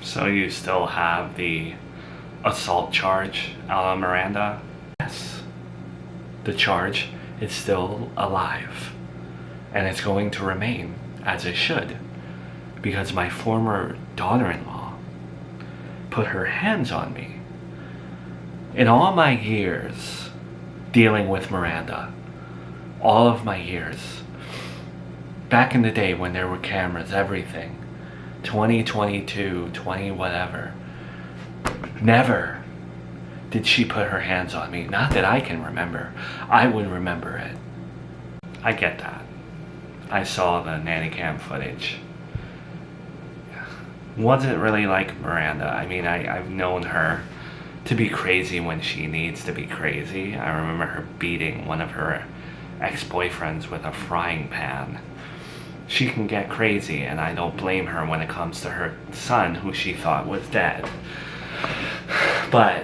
So you still have the assault charge out on Miranda? Yes. The charge is still alive. And it's going to remain, as it should. Because my former daughter-in-law put her hands on me. In all my years dealing with Miranda, all of my years, back in the day when there were cameras, everything, 2022, 20 whatever, never did she put her hands on me. Not that I can remember. I would remember it. I get that. I saw the nanny cam footage. Wasn't really like Miranda. I mean, I've known her to be crazy when she needs to be crazy. I remember her beating one of her ex-boyfriends with a frying pan. She can get crazy, and I don't blame her when it comes to her son, who she thought was dead. But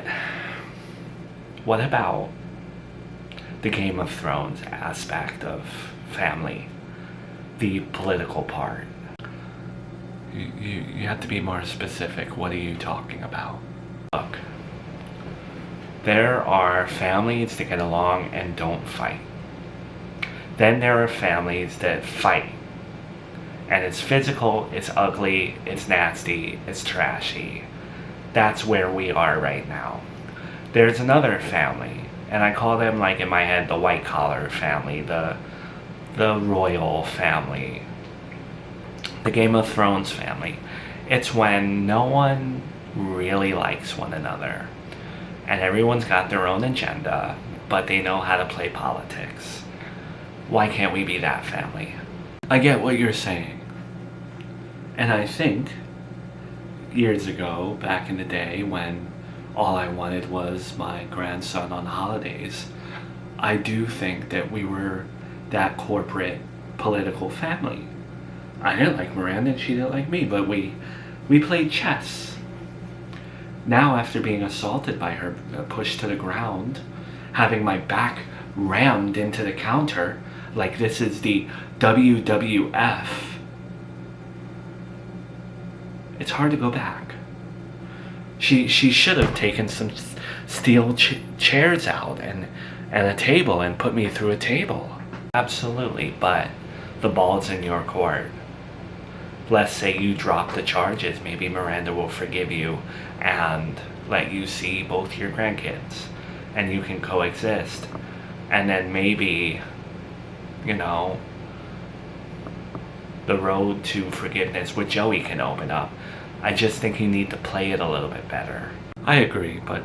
what about the Game of Thrones aspect of family? The political part. You have to be more specific. What are you talking about? Look, there are families that get along and don't fight. Then there are families that fight. And it's physical, it's ugly, it's nasty, it's trashy. That's where we are right now. There's another family, and I call them, like in my head, the white collar family, the royal family, the Game of Thrones family. It's when no one really likes one another. And everyone's got their own agenda, but they know how to play politics. Why can't we be that family? I get what you're saying. And I think years ago, back in the day when all I wanted was my grandson on holidays, I do think that we were that corporate political family. I didn't like Miranda and she didn't like me, but we played chess. Now, after being assaulted by her, pushed to the ground, having my back rammed into the counter like this is the WWF, it's hard to go back. She should have taken some steel chairs out and a table and put me through a table. Absolutely, but the ball's in your court. Let's say you drop the charges, maybe Miranda will forgive you and let you see both your grandkids and you can coexist. And then maybe, you know, the road to forgiveness with Joey can open up. I just think you need to play it a little bit better. I agree, but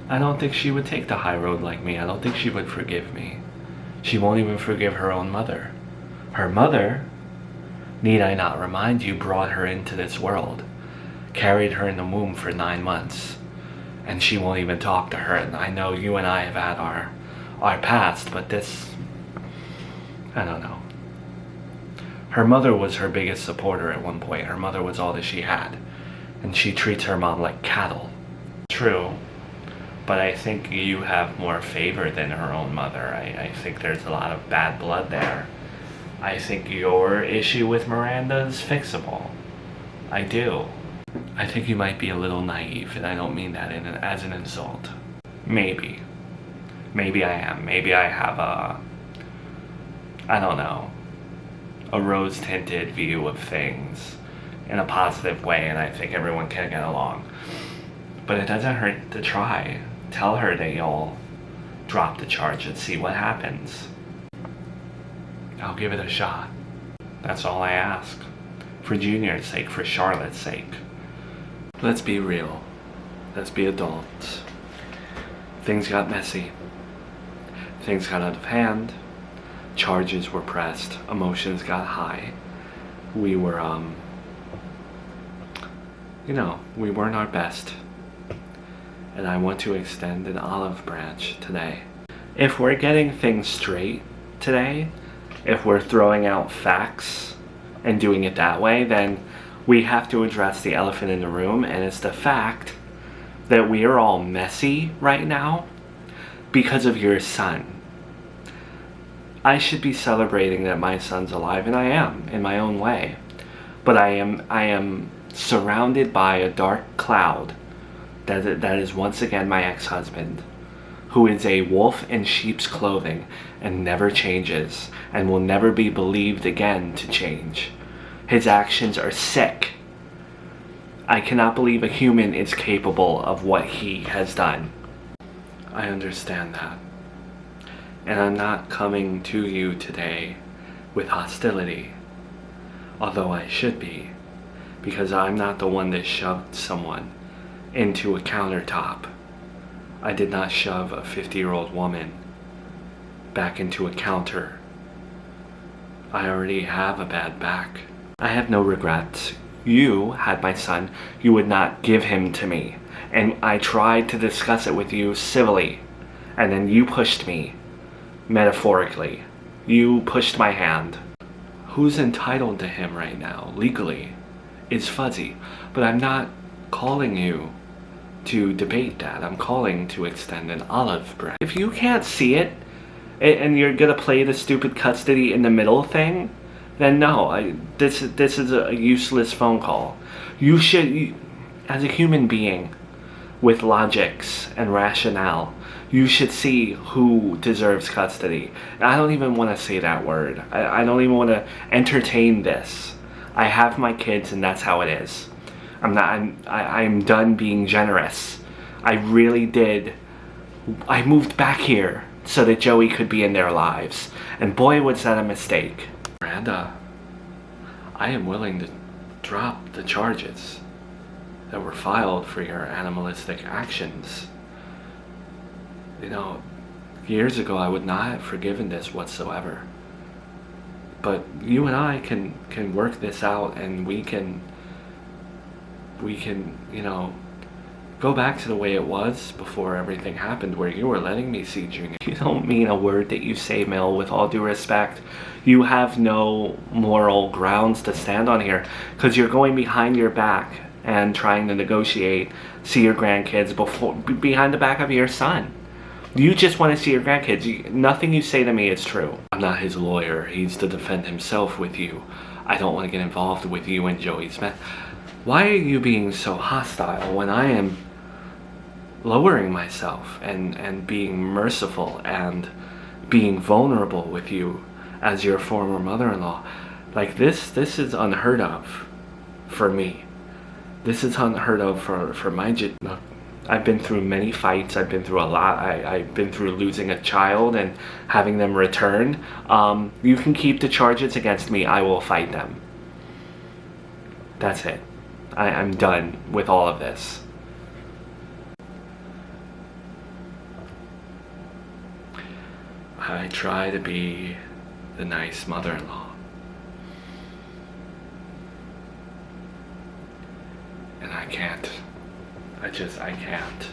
I don't think she would take the high road like me. I don't think she would forgive me. She won't even forgive her own mother. Her mother, need I not remind you, brought her into this world, carried her in the womb for 9 months, and she won't even talk to her. And I know you and I have had our past, but this, I don't know. Her mother was her biggest supporter at one point. Her mother was all that she had, and she treats her mom like cattle. True, but I think you have more favor than her own mother. I think there's a lot of bad blood there. I think your issue with Miranda is fixable. I do. I think you might be a little naive, and I don't mean that as an insult. Maybe. Maybe I am. Maybe I have I don't know, a rose-tinted view of things in a positive way, and I think everyone can get along. But it doesn't hurt to try. Tell her that you'll drop the charge and see what happens. I'll give it a shot. That's all I ask. For Junior's sake, for Charlotte's sake. Let's be real. Let's be adults. Things got messy. Things got out of hand. Charges were pressed. Emotions got high. We were, we weren't our best. And I want to extend an olive branch today. If we're getting things straight today, if we're throwing out facts and doing it that way, then we have to address the elephant in the room, and it's the fact that we are all messy right now because of your son. I should be celebrating that my son's alive, and I am, in my own way. But I am surrounded by a dark cloud that is once again my ex-husband, who is a wolf in sheep's clothing and never changes and will never be believed again to change. His actions are sick. I cannot believe a human is capable of what he has done. I understand that. And I'm not coming to you today with hostility, although I should be, because I'm not the one that shoved someone into a countertop. I did not shove a 50-year-old woman back into a counter. I already have a bad back. I have no regrets. You had my son, you would not give him to me. And I tried to discuss it with you civilly. And then you pushed me, metaphorically. You pushed my hand. Who's entitled to him right now, legally, is fuzzy. But I'm not calling you to debate that. I'm calling to extend an olive branch. If you can't see it, and you're gonna play the stupid custody in the middle thing, then no, this is a useless phone call. You should, as a human being with logics and rationale, you should see who deserves custody. And I don't even want to say that word. I don't even want to entertain this. I have my kids and that's how it is. I'm done being generous. I really did. I moved back here so that Joey could be in their lives. And boy, was that a mistake. Miranda, I am willing to drop the charges that were filed for your animalistic actions. You know, years ago I would not have forgiven this whatsoever. But you and I can work this out, and we can, you know, go back to the way it was before everything happened, where you were letting me see Junior. You don't mean a word that you say, Mill, with all due respect. You have no moral grounds to stand on here, because you're going behind your back and trying to negotiate, see your grandkids behind the back of your son. You just want to see your grandkids. Nothing you say to me is true. I'm not his lawyer. He's to defend himself with you. I don't want to get involved with you and Joey Smith. Why are you being so hostile when I am lowering myself and being merciful and being vulnerable with you as your former mother-in-law? Like this is unheard of for me. This is unheard of for my... I've been through many fights. I've been through a lot. I've been through losing a child and having them return. You can keep the charges against me. I will fight them. That's it. I'm done with all of this. I try to be the nice mother-in-law. And I can't. I can't.